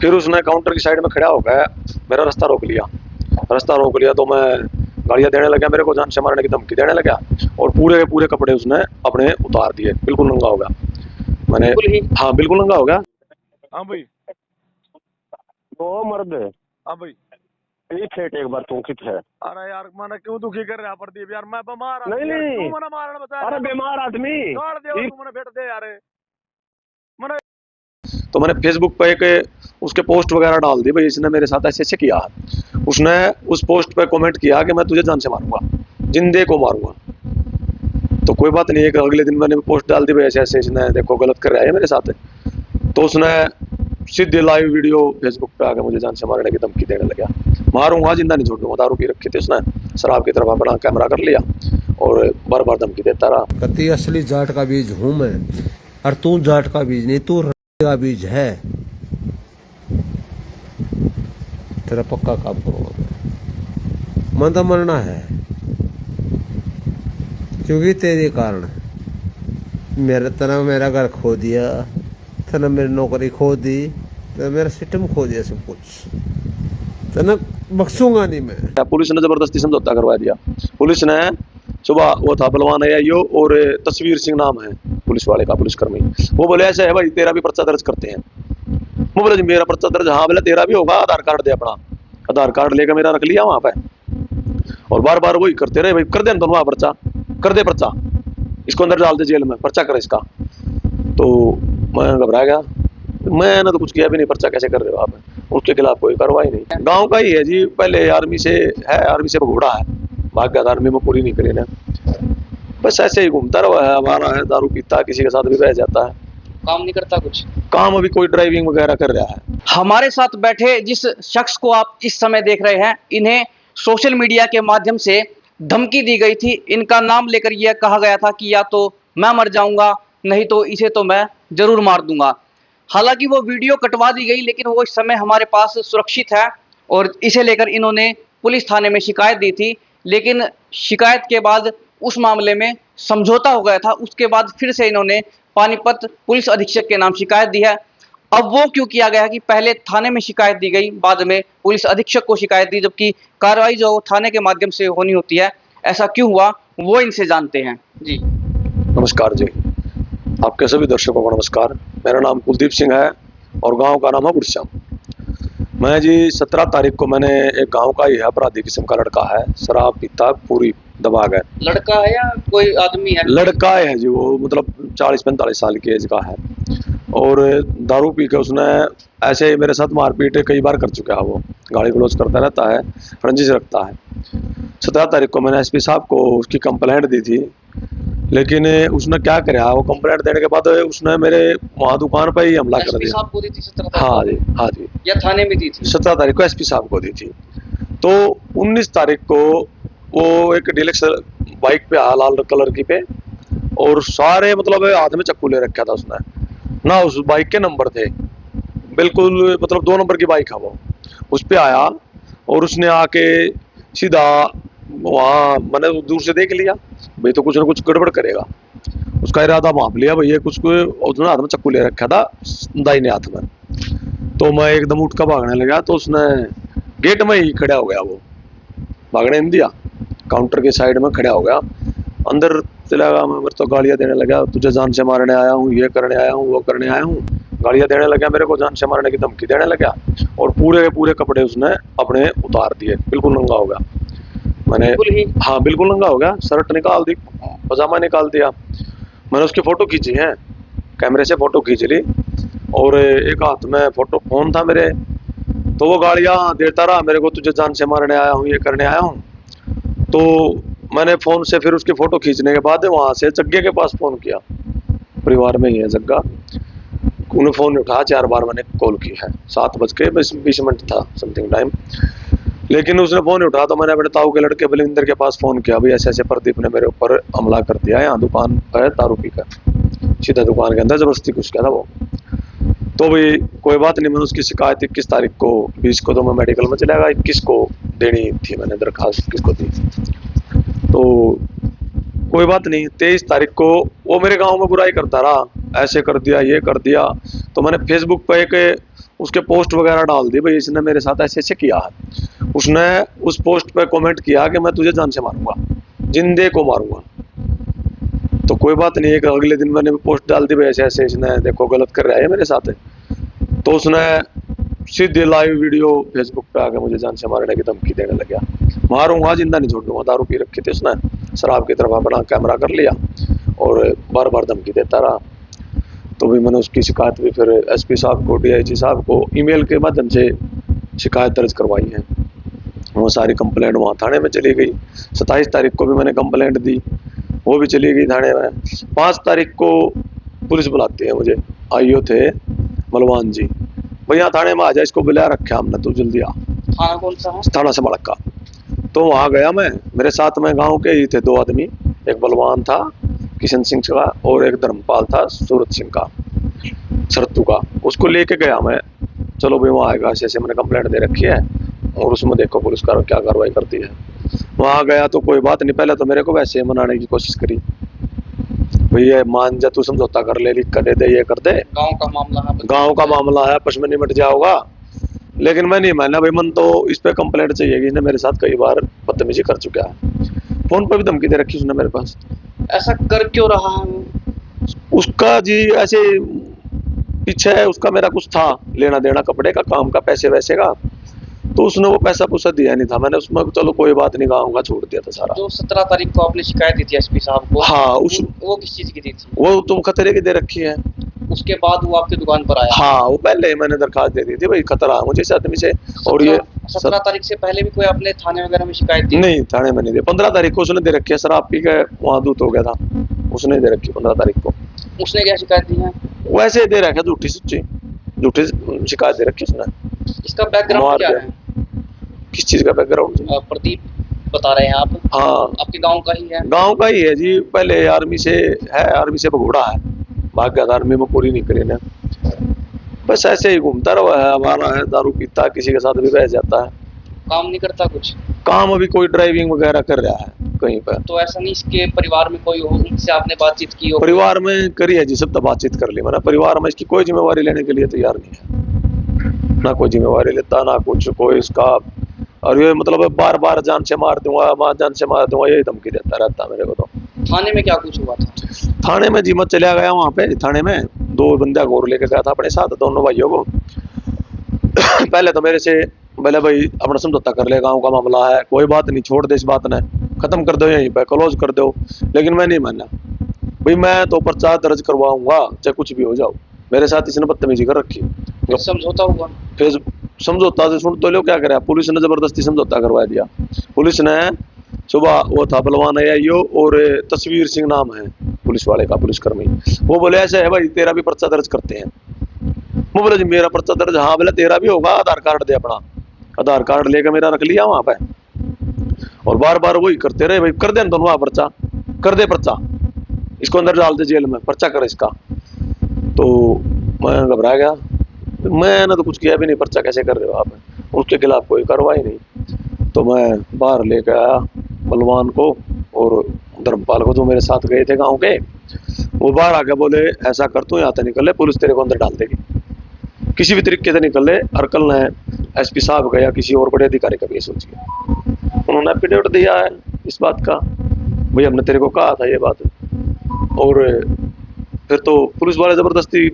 फिर उसने काउंटर की साइड में खड़ा हो गया, मेरा रास्ता रोक लिया। तो मैं गालियां देने लगा, मेरे को जान से मारने की धमकी देने लगा और पूरे के पूरे कपड़े उसने अपने उतार दिए, बिल्कुल नंगा हो गया। मैंने हाँ बिल्कुल नंगा हो गया। हाँ भाई। वो मर्द हाँ भाई। फेट एक बार तू कित है। अरे यार मैंने क्यों दुखी कर रहा प्रदीप यार, मैं बीमार नहीं नहीं, तू मैंने मारना बता। अरे बीमार आदमी गाड़ दे तू, मैंने भेट दे यार मैंने। तो मैंने फेसबुक पे एक उसके पोस्ट वगैरह डाल दी, भाई इसने मेरे साथ ऐसे ऐसे किया। उसने उस पोस्ट पे कमेंट किया कि मैं तुझे जान से मारूंगा, जिंदे को मारूंगा। तो कोई बात नहीं, एक अगले दिन मैंने पोस्ट डाल दी, भाई ऐसे ऐसे इसने देखो गलत कर रहा है मेरे साथ। तो उसने सीधे लाइव वीडियो फेसबुक पे आके मुझे जान से मारने की धमकी देने लगा, मारूंगा जिंदा नहीं छोड़ूंगा। दारू पी रखी थी उसने, शराब की तरफ अपना कैमरा कर लिया और बार बार धमकी देता रहा। कति असली जाट का बीज हूं मैं, और तू जाट का बीज नहीं, तू का बीज है। तेरा पक्का काम करूंगा मैं तो मरना है, क्योंकि तेरे कारण मेरा तना मेरा घर खो दिया, तना मेरी नौकरी खो दी, तो मेरा सिस्टम खो दिया, सब कुछ तना बख्शूंगा नहीं मैं। पुलिस ने जबरदस्ती समझौता करवा दिया। पुलिस ने सुबह, वो था बलवान आईओ और तस्वीर सिंह नाम है पुलिस वाले का, पुलिसकर्मी। वो बोले ऐसे है भाई, तेरा भी पर्चा दर्ज करते हैं। वो बोले जी मेरा पर्चा दर्ज, हाँ बोले तेरा भी होगा, आधार कार्ड दे अपना। आधार कार्ड लेकर मेरा रख लिया वहां पे और बार बार वही करते रहे, भाई कर दे दोनों पर्चा, कर दे पर्चा, इसको अंदर डाल दे जेल में, पर्चा कर इसका। तो मैं घबरा गया, मैंने तो कुछ किया भी नहीं, पर्चा कैसे कर रहे हो आप? उसके खिलाफ कोई कार्रवाई नहीं। गांव का ही है जी, पहले आर्मी से है, आर्मी से भगोड़ा है, भाग गया, आर्मी में पूरी नहीं करी ना, बस ऐसे ही घूमता रहा है, हमारा है, दारू पीता, किसी के साथ भी बह जाता है, काम नहीं करता कुछ। काम अभी कोई ड्राइविंग वगैरह कर रहा है। हमारे साथ बैठे जिस शख्स को आप इस समय देख रहे हैं, इन्हें सोशल मीडिया के माध्यम से धमकी दी गई थी। इनका नाम लेकर यह कहा गया था कि या तो मैं मर जाऊंगा, नहीं तो इसे तो मैं जरूर मार दूंगा। हालांकि वो वीडियो कटवा दी गई, लेकिन वो इस समय हमारे पास सुरक्षित है और इसे लेकर इन्होंने पुलिस थाने में शिकायत दी थी। लेकिन शिकायत के बाद उस मामले में समझौता हो गया था, उसके बाद फिर से इन्होंने पानीपत पुलिस अधीक्षक के नाम शिकायत दी है। अब वो क्यों किया गया कि पहले थाने में शिकायत दी गई, बाद में पुलिस अधीक्षक को शिकायत दी, जबकि कार्रवाई जो थाने के माध्यम से होनी होती है, ऐसा क्यों हुआ वो इनसे जानते हैं। जी नमस्कार जी, आपके सभी दर्शकों को नमस्कार। मेरा नाम कुलदीप सिंह है और गांव का नाम है गुड़श्याम। मैं जी 17 तारीख को, मैंने एक गांव का ही है, अपराधी किस्म का लड़का है, शराब पीता पूरी दबा गए। लड़का है या कोई आदमी है? लड़का है जी, वो मतलब 40-45 साल की एज का है और दारू पी के उसने ऐसे ही मेरे साथ मारपीट कई बार कर चुका है। वो गाली गलौज करता रहता है, रंजिश रखता है। 17 तारीख को मैंने एसपी साहब को उसकी कंप्लेंट दी थी, लेकिन उसने क्या कराया, वो कंप्लेंट देने के बाद उसने मेरे वहाँ दुकान पर ही हमला कर दिया। साहब को दी थी 17 हाँ जी, हाँ जी, या थाने में दी थी? 17 तारीख को एसपी साहब को दी थी। तो 19 तारीख को वो एक डीलक्स बाइक पे आया, लाल कलर की पे, और सारे मतलब हाथ में चक्कू ले रखा था उसने ना, उस बाइक के नंबर थे बिल्कुल, मतलब 2 नंबर की बाइक है वो। उस पे आया और उसने आके सीधा वहाँ, मैंने दूर से देख लिया भाई तो कुछ ना कुछ गड़बड़ करेगा, उसका इरादा भांप लिया भैया कुछ को, उसने हाथ में चक्कू ले रखा था दाहिने हाथ में। तो मैं एकदम उठ कर भागने लगा, तो उसने गेट में ही खड़ा हो गया, वो भागने नहीं दिया, काउंटर के साइड में खड़ा हो गया, अंदर चला गया। मैं तो गालियां देने लगा, तुझे जान से मारने आया हूँ, ये करने आया हूँ, वो करने आया हूँ, गालियां देने लगा, मेरे को जान से मारने की धमकी देने लगा और पूरे के पूरे कपड़े उसने अपने उतार दिए, बिल्कुल नंगा हो गया। मैंने हाँ बिल्कुल नंगा हो गया, शर्ट निकाल दी, पजामा निकाल दिया। मैंने उसकी फोटो खींची है, कैमरे से फोटो खींच ली और एक हाथ में फोटो फोन था मेरे, तो वो गालियां देता रहा मेरे को, तुझे जान से मारने आया हूँ, ये करने आया हूँ। तो मैंने फोन से फिर उसकी फोटो खींचने के बाद वहां से जग्गे के पास फोन किया, परिवार में ही है जग्गा, उन्हें फोन नहीं उठाया, 4 बार मैंने कॉल की है, 7:20 था समथिंग टाइम, लेकिन उसने फोन नहीं उठाया। तो मैंने अपने ताऊ के लड़के बलिंदर के पास फोन किया, भाई ऐसे ऐसे प्रदीप ने मेरे ऊपर हमला कर दिया, यहाँ दुकान पर दारू पी कर सीधा दुकान के अंदर जबरदस्ती घुस गया था वो। तो भाई कोई बात नहीं, मैंने उसकी शिकायत 21 तारीख को, 20 को तो मैं मेडिकल में चला गया, 21 को देनी थी मैंने दरखास्त, 21 को दी। तो कोई बात नहीं, 23 तारीख को वो मेरे गांव में बुराई करता रहा, ऐसे कर दिया, ये कर दिया। तो मैंने फेसबुक पे एक उसके पोस्ट वगैरह डाल दी, भाई इसने मेरे साथ ऐसे ऐसे किया है। उसने उस पोस्ट पे कमेंट किया कि मैं तुझे जान से मारूंगा, जिंदे को मारूंगा। तो कोई बात नहीं, एक अगले दिन मैंने पोस्ट डाल दी, भाई ऐसे ऐसे इसने देखो गलत कर रहा है मेरे साथ। तो उसने सीधे लाइव वीडियो फेसबुक पे आके मुझे जान से मारने की धमकी देने लगा, मारूंगा, जिंदा नहीं छोड़ूंगा। दारू पी रखी थी उसने, शराब की तरफ अपना कैमरा कर लिया और बार बार धमकी देता रहा। तो भी मैंने उसकी शिकायत भी फिर एसपी साहब को, डीआईजी साहब को ईमेल के माध्यम से शिकायत दर्ज करवाई है। वो सारी कंप्लेंट वहाँ थाने में चली गई। 27 तारीख को भी मैंने कंप्लेंट दी, वो भी चली गई थाने में। 5 तारीख को पुलिस बुलाती है मुझे, आईओ थे बलवान जी, भैया थाने में आ जा, इसको बुला रखा हमने, तू जल्दी आ। थाना कौन सा है? थाना से मड़क्का। तो वहाँ गया मैं, मेरे साथ में गांव के ही थे 2 आदमी, एक बलवान था किशन सिंह का और एक धर्मपाल था सूरत सिंह का, सरतू का। उसको लेके गया मैं, चलो भाई वहाँ आएगा, ऐसे ऐसे मैंने कंप्लेंट दे रखी है और उसमें देखो पुलिस क्या कार्रवाई करती है। वहाँ गया तो कोई बात नहीं, पहले तो मेरे को वैसे मनाने की कोशिश करी, भैया मान जा, तू समझौता कर ले, लिख कर दे दे, ये कर दे, गांव का मामला है, गांव का मामला है, आपस में निमट जाओगा। लेकिन मैं नहीं माना भाई, मन तो इस पे कंप्लेंट चाहिए कि इसने मेरे साथ कई बार बदतमीजी कर चुका है। फोन पर भी धमकी दे रखी उसने मेरे पास। ऐसा कर क्यों रहा है? उसका जी ऐसे पीछे है, उसका मेरा कुछ था लेना देना, कपड़े का, काम का, पैसे वैसे का, तो उसने वो पैसा पूसा दिया नहीं था। मैंने उसमें चलो कोई बात नहीं, गाँव का छोड़ दिया था सारा। जो 17 तारीख को आपने शिकायत दी थी एसपी साहब को, हाँ, उस वो किस चीज की दी थी? वो तुम खतरे की दे रखी है। उसके बाद वो आपकी दुकान पर आया? हाँ, वो पहले ही मैंने दरखास्त दे दी थी, भाई खतरा है मुझे इस आदमी से। और ये 17 तारीख से पहले भी कोई आपने थाने वगैरह में शिकायत दी? नहीं, थाने में नहीं दे। 15 तारीख को उसने दे रखी है, शराब पी के वहाँ दूत हो गया था, उसने दे रखी 15 तारीख को। उसने क्या शिकायत दी है? वैसे दे रखा, झूठी सच्ची झूठी शिकायत दे रखी उसने। इसका बैकग्राउंड क्या है? किस चीज का बैकग्राउंड? प्रदीप बता रहे हैं आप? हाँ, आपके गांव का ही है? गांव का ही है जी, पहले आर्मी से है, आर्मी से भगोड़ा है, भाग गया था, आर्मी में पूरी नहीं करी ने, बस ऐसे ही घूमता रहा है, हमारा है, दारू पीता है, किसी के साथ भी बह जाता है। काम नहीं करता कुछ? काम अभी कोई ड्राइविंग वगैरह कर रहा है कहीं पर। तो ऐसा नहीं इसके परिवार में कोई हो, उनसे आपने बातचीत की हो? परिवार में करी है जी, सब तो बातचीत कर ली मैंने। परिवार में इसकी कोई जिम्मेवारी लेने के लिए तैयार नहीं है, ना कोई जिम्मेवारी लेता, ना कुछ कोई इसका। और ये मतलब बार बार जान से मार दूंगा, जान से मार दूंगा, यही धमकी देता रहता मेरे को। तो थाने में क्या कुछ हुआ था? थाने में जी मैं चला गया, वहाँ पे थाने में 2 बंदा घोर लेके गया था अपने साथ, दोनों भाइयों को। पहले तो मेरे से बोले भाई अपना समझौता कर ले, गाँव का मामला है, कोई बात नहीं, छोड़ दे इस बात ने, खत्म कर दो, यहीं पे क्लोज कर दो। लेकिन मैं नहीं माना, भाई मैं तो पर्चा दर्ज करवाऊंगा चाहे कुछ भी हो जाओ, मेरे साथ इसने बदतमीजी कर रखी। फिर समझौता हुआ? फिर समझौता से सुन तो लो क्या करे, पुलिस ने जबरदस्ती समझौता करवा दिया। पुलिस ने सुबह, वो था बलवान आईओ और तस्वीर सिंह नाम है पुलिस वाले का, पुलिसकर्मी, वो बोले ऐसे है भाई तेरा भी पर्चा दर्ज करते हैं। वो बोले जी मेरा पर्चा दर्ज? हाँ। बोले तेरा भी होगा, आधार कार्ड दे अपना। आधार कार्ड लेकर मेरा रख लिया वहां पे, और बार बार वही करते रहे, भाई कर दे दोनों वहां पर्चा, कर दे पर्चा, इसको अंदर डाल दे जेल में, पर्चा कर इसका। तो मैं घबरा गया, मैंने तो कुछ किया भी नहीं, पर्चा कैसे कर रहे हो आप? उसके खिलाफ कोई कार्रवाई नहीं। तो मैं बाहर लेकर आया बलवान को और धर्मपाल को, जो मेरे साथ गए थे गांव के। वो बाहर आके बोले ऐसा कर, तू यहाँ से निकल ले, पुलिस तेरे को अंदर डाल देगी, किसी भी तरीके से निकल ले। और कल ने एसपी साहब गया, किसी और बड़े अधिकारी का भी सोचिए, उन्होंने एफिडेविट दिया है इस बात का, भाई हमने तेरे को कहा था ये बात। और फिर तो पुलिस वाले जबरदस्ती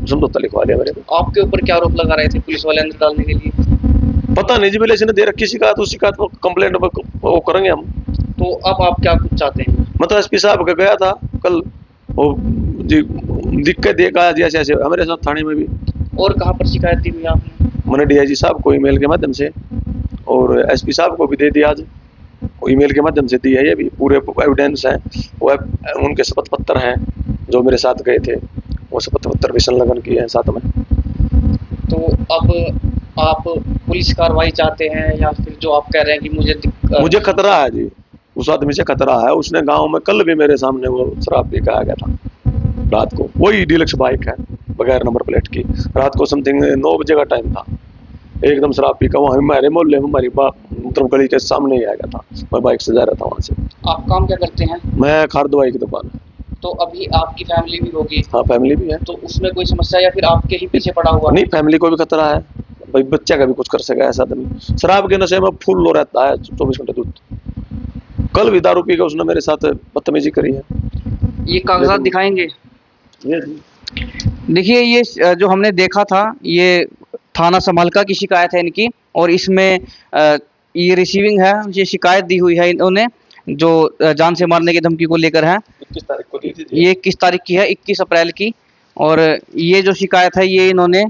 समझौता लिखवा लिया मेरे को। आपके ऊपर क्या आरोप लगा रहे थे पुलिस वाले अंदर डालने के लिए? पता नहीं जी, बोले इसने दे रखी शिकायत, उस शिकायत को कंप्लेंट वो करेंगे हम। तो अब आप क्या कुछ चाहते हैं? मैं तो एसपी साहब का गया था कल, वो जी दिक्कत देखा जी, ऐसे ऐसे हमारे साथ थाने में भी। और कहाँ पर शिकायत दी हुई आपने? मैंने डीआईजी साहब को ईमेल के माध्यम से और एसपी साहब को भी दे दिया, आज ईमेल के माध्यम से दी है, ये भी पूरे एविडेंस हैं, वो उनके शपथ पत्र हैं, जो मेरे साथ गए थे वो शपथ पत्र भी संलग्न किए हैं साथ में। तो अब आप पुलिस कार्रवाई चाहते हैं या फिर जो आप कह रहे हैं कि मुझे खतरा है जी, उस आदमी से खतरा है। उसने गांव में कल भी मेरे सामने वो शराब पी के आ गया था रात को, वही डीलक्स बाइक है बगैर नंबर प्लेट की, रात को समथिंग 9 बजे का टाइम था, एकदम शराब पी का वहाँ हमारे मोहल्ले में हमारी मतलब गली के सामने ही आ गया था। मैं बाइक से जा रहा था वहाँ से। आप काम क्या करते हैं? मैं खाद दवाई की दुकान है। तो अभी आपकी फैमिली भी होगी, हाँ फैमिली भी है। तो उसमें कोई समस्या या फिर आपके ही पीछे पड़ा हुआ है? नहीं फैमिली को भी खतरा है भाई, बच्चा का भी कुछ कर सकेगा ऐसा आदमी। शराब के नशे में फुल लो रहता है 24 घंटे दूध। कल भी दारू पी के उसने मेरे साथ बदतमीजी करी है। ये कागजात दिखाएंगे। ये देखिए ये जो हमने देखा था, ये थाना समालका की शिकायत है इनकी, और इसमें ये रिसीविंग है, ये शिकायत दी हुई है इन्होंने जो जान से मारने की धमकी को लेकर है। 21 तारीख को दी थी। ये 21 तारीख की है, 21 अप्रैल की। और ये जो शिकायत है ये इन्होंने,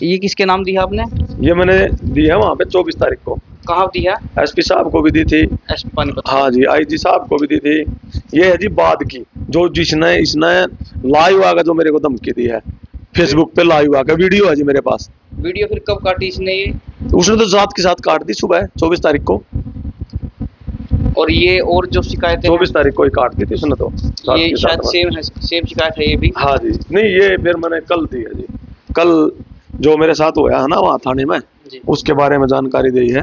ये किसके नाम दी है आपने? ये मैंने दी है वहाँ पे 24 तारीख को। कहाँ दी है? एसपी साहब को भी दी थी। एसपी पानीपत। हाँ जी, आईजी साहब को भी दी थी। ये है जी बाद की, जो जिसने इसने लाइव आकर जो मेरे को धमकी दी है, फेसबुक पे लाइव आकर वीडियो है जी मेरे पास। वीडियो फिर कब काटी इसने ये? उसने तो साथ के साथ काट दी सुबह 24 तारीख को। और ये और जो शिकायतें 24 तारीख को ही काट दी थी उसने तो साथ ये के साथ शायद में। सेम है, सेम शिकायत है ये भी। हाँ जी, नहीं ये फिर मैंने कल दी है जी। कल जो मेरे साथ हुआ है ना वहाँ थाने में, जी। उसके बारे में जानकारी दी है।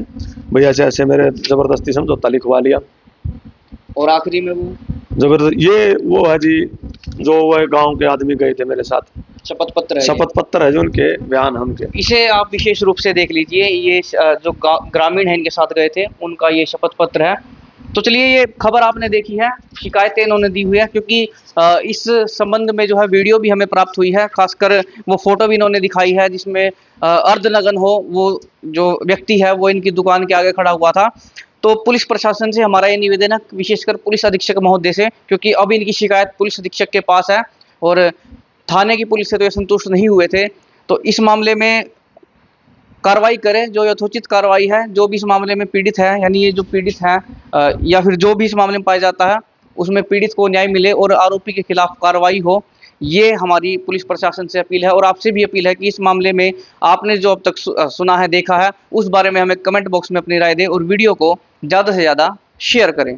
भैया ऐसे ऐसे मेरे जबरदस्ती समझौता लिखवा लिया। और आखिरी में वो जबरदस्त ये वो है जी, जो वह गांव के आदमी गए थे मेरे साथ, शपथ पत्र है। शपथ पत्र है जो उनके बयान है उनके। इसे आप विशेष रूप से देख लीजिए, ये जो ग्रामीण है इनके साथ गए थे उनका ये शपथ पत्र है। तो चलिए, ये खबर आपने देखी है, शिकायतें इन्होंने दी हुई है, क्योंकि इस संबंध में जो है वीडियो भी हमें प्राप्त हुई है, खासकर वो फोटो भी इन्होंने दिखाई है जिसमें अर्धनग्न हो वो जो व्यक्ति है वो इनकी दुकान के आगे खड़ा हुआ था। तो पुलिस प्रशासन से हमारा ये निवेदन है, विशेषकर पुलिस अधीक्षक महोदय से, क्योंकि अब इनकी शिकायत पुलिस अधीक्षक के पास है और थाने की पुलिस से तो ये संतुष्ट नहीं हुए थे। तो इस मामले में कार्रवाई करें, जो यथोचित कार्रवाई है, जो भी इस मामले में पीड़ित है, यानी ये जो पीड़ित है या फिर जो भी इस मामले में पाया जाता है उसमें पीड़ित को न्याय मिले और आरोपी के खिलाफ कार्रवाई हो, ये हमारी पुलिस प्रशासन से अपील है। और आपसे भी अपील है कि इस मामले में आपने जो अब तक सुना है, देखा है, उस बारे में हमें कमेंट बॉक्स में अपनी राय दें और वीडियो को ज़्यादा से ज़्यादा शेयर करें।